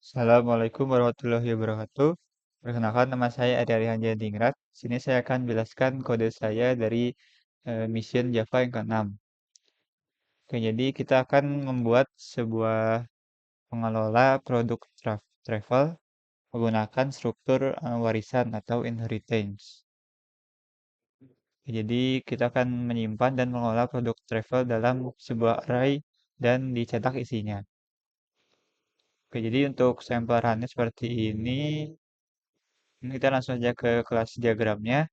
Assalamualaikum warahmatullahi wabarakatuh. Perkenalkan nama saya Ari Arihan Dingrat. Sini saya akan jelaskan kode saya dari mission Java yang ke-6. Oke, jadi kita akan membuat sebuah pengelola produk travel menggunakan struktur warisan atau inheritance. Oke, jadi kita akan menyimpan dan mengelola produk travel dalam sebuah array dan dicetak isinya. Oke, jadi untuk sampel seperti ini. Ini kita langsung aja ke kelas diagramnya.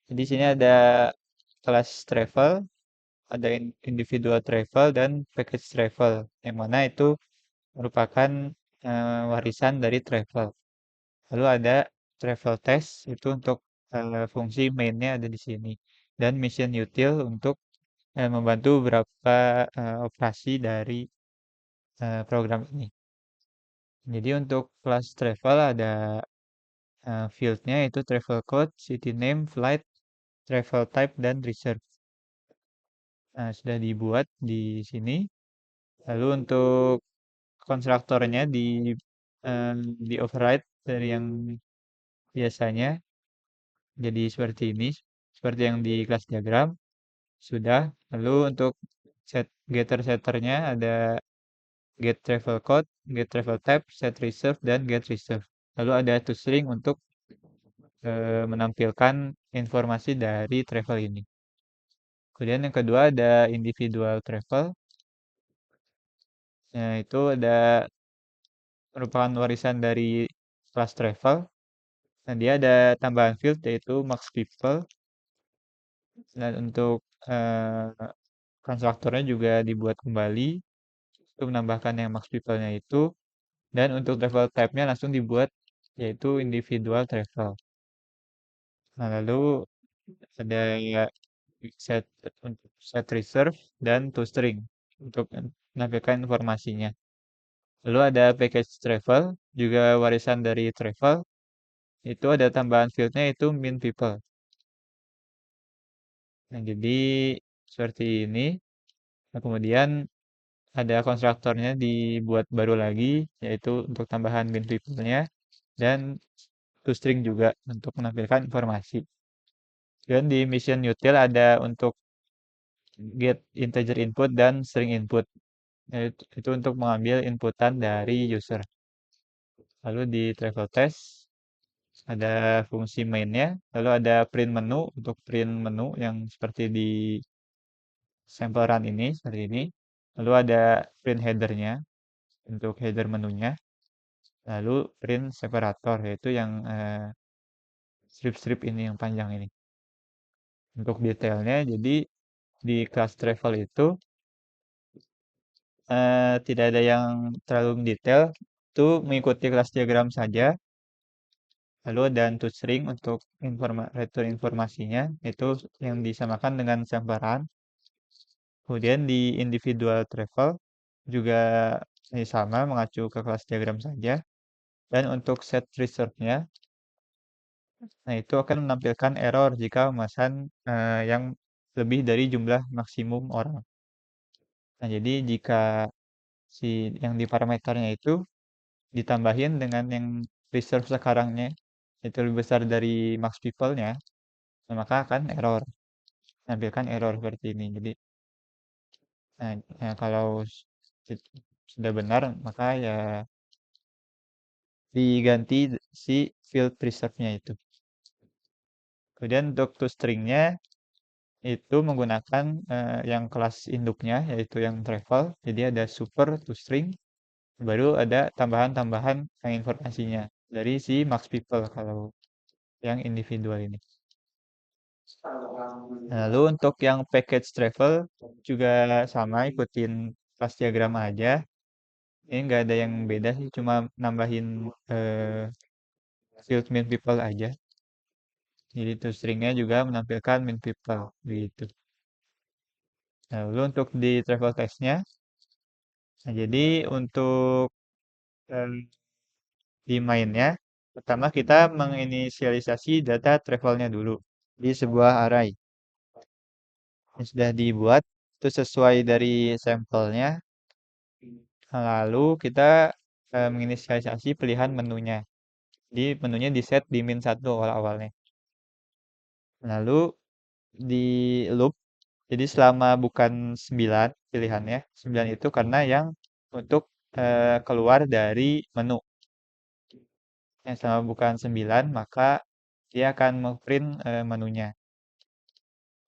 Jadi sini ada kelas travel, ada individual travel dan package travel, yang mana itu merupakan warisan dari travel. Lalu ada travel test itu untuk fungsi mainnya ada di sini, dan mission util untuk membantu beberapa operasi dari program ini. Jadi untuk kelas travel ada fieldnya itu travel code, city name, flight, travel type, dan reserve. Nah, sudah dibuat di sini. Lalu untuk konstruktornya eh, di override dari yang biasanya jadi seperti ini, seperti yang di kelas diagram. Sudah. Lalu untuk setternya ada get travel code, get travel type, set reserve, dan get reserve. Lalu ada toString untuk menampilkan informasi dari travel ini. Kemudian yang kedua ada individual travel. Nah, itu ada merupakan warisan dari kelas travel. Dan dia ada tambahan field yaitu max people. Dan untuk konstruktornya juga dibuat kembali untuk menambahkan yang max people-nya itu. Dan untuk travel type-nya langsung dibuat yaitu individual travel. Nah, lalu ada set untuk set reserve dan toString untuk menampilkan informasinya. Lalu ada package travel, juga warisan dari travel. Itu ada tambahan fieldnya itu min people. Nah, jadi seperti ini. Nah, kemudian ada konstruktornya dibuat baru lagi, yaitu untuk tambahan min people-nya, dan toString juga untuk menampilkan informasi. Dan di mission util ada untuk get integer input dan string input. Itu untuk mengambil inputan dari user. Lalu di travel test ada fungsi mainnya, lalu ada print menu untuk print menu yang seperti di sampel run ini, seperti ini. Lalu ada print headernya untuk header menunya. Lalu print separator, yaitu yang strip-strip ini yang panjang ini. Untuk detailnya, jadi di kelas travel itu tidak ada yang terlalu detail, itu mengikuti kelas diagram saja. Lalu ada toString untuk return informasinya, itu yang disamakan dengan sampel run. Kemudian di individual travel juga sama mengacu ke kelas diagram saja. Dan untuk set reserve-nya, nah itu akan menampilkan error jika memesan yang lebih dari jumlah maksimum orang. Nah, jadi jika si yang di parameternya itu ditambahin dengan yang reserve sekarangnya itu lebih besar dari max people-nya, nah, maka akan error, menampilkan error seperti ini. Jadi, kalau sudah benar, maka ya diganti si field reserve-nya itu. Kemudian untuk toString-nya itu menggunakan yang kelas induknya yaitu yang travel. Jadi ada super toString, baru ada tambahan-tambahan informasinya dari si max people kalau yang individual ini. Lalu untuk yang package travel juga sama ikutin kelas diagram aja. Ini nggak ada yang beda sih, cuma nambahin field min people aja. Jadi toString-nya juga menampilkan min people gitu. Nah, lalu untuk di travel text-nya, nah jadi untuk em, di mainnya, pertama kita menginisialisasi data travelnya dulu di sebuah array. Yang sudah dibuat itu sesuai dari sampelnya. Lalu kita menginisialisasi pilihan menunya. Jadi menunya di set di min 1 awal-awalnya. Lalu di loop, jadi selama bukan 9 pilihannya, 9 itu karena yang untuk keluar dari menu. Yang selama bukan 9 maka dia akan memprint menunya.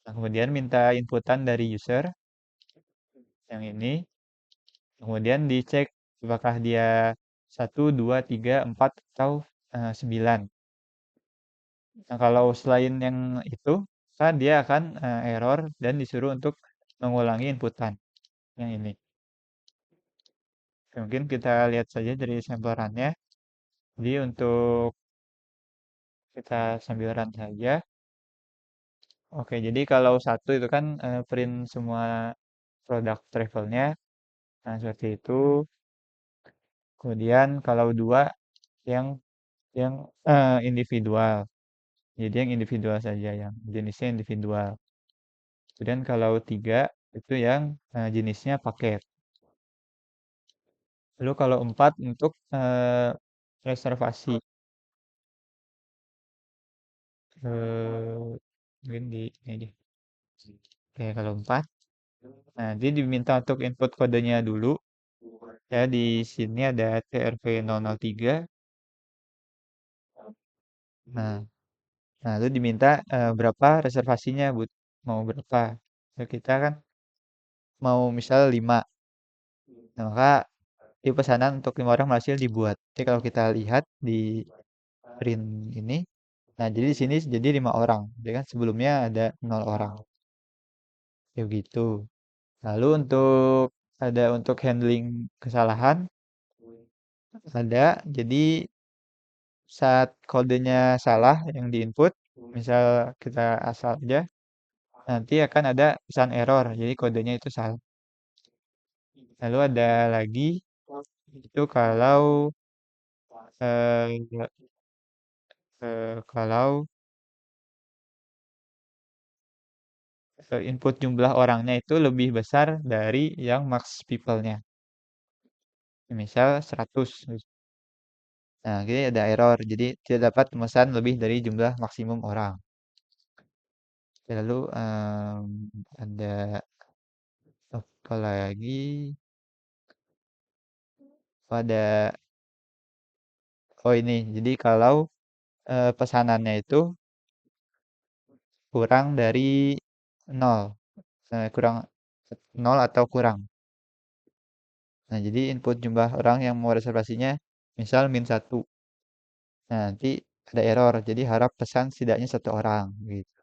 Nah, kemudian minta inputan dari user yang ini. Kemudian dicek apakah dia 1, 2, 3, 4 atau 9. Nah, kalau selain yang itu, kan dia akan error dan disuruh untuk mengulangi inputan yang ini. Oke, mungkin kita lihat saja dari sampel run-nya. Jadi untuk kita sambil run saja. Oke, jadi kalau satu itu kan print semua produk travelnya. Nah, seperti itu. Kemudian kalau dua yang individual. Jadi yang individual saja, yang jenisnya individual. Kemudian kalau tiga itu yang jenisnya paket. Lalu kalau empat untuk reservasi. Mungkin di ini deh. Oke, kalau empat. Nah, dia diminta untuk input kodenya dulu. Ya, di sini ada TRV003. Nah, nah itu diminta berapa reservasinya, Bu? Mau berapa? Ya, kita kan mau misal 5. Nah, maka di pesanan untuk 5 orang berhasil dibuat. Jadi kalau kita lihat di print ini, nah jadi di sini jadi 5 orang. Jadi kan sebelumnya ada 0 orang. Ya begitu. Lalu untuk handling kesalahan ada. Jadi saat kodenya salah yang diinput, misal kita asal aja, nanti akan ada pesan error. Jadi kodenya itu salah. Lalu ada lagi itu eh, kalau input jumlah orangnya itu lebih besar dari yang max people-nya. Misal 100. Nah, ini ada error. Jadi tidak dapat memesan lebih dari jumlah maksimum orang. Lalu ada apa lagi? Pada oh ini. Jadi kalau pesanannya itu kurang dari 0. Kurang 0 atau kurang. Nah, jadi input jumlah orang yang mau reservasinya misal min 1. Nah, nanti ada error. Jadi harap pesan setidaknya 1 orang gitu.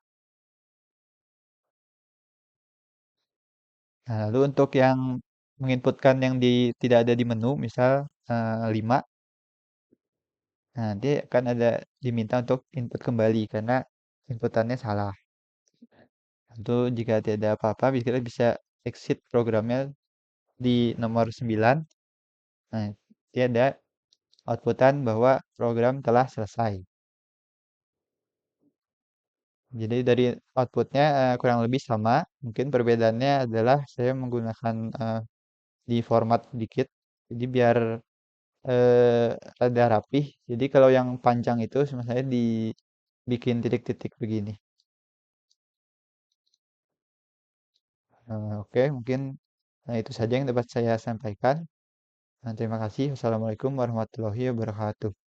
Nah, lalu untuk yang menginputkan yang tidak ada di menu, misal 5, nah, nanti akan ada diminta untuk input kembali karena inputannya salah. Tentu jika tidak ada apa-apa, kita bisa exit programnya di nomor 9. Nah, dia ada outputan bahwa program telah selesai. Jadi dari outputnya kurang lebih sama. Mungkin perbedaannya adalah saya menggunakan di format dikit. Jadi biar eh, rada rapih. Jadi kalau yang panjang itu saya dibikin titik-titik begini. Oke, mungkin itu saja yang dapat saya sampaikan. Terima kasih. Wassalamualaikum warahmatullahi wabarakatuh.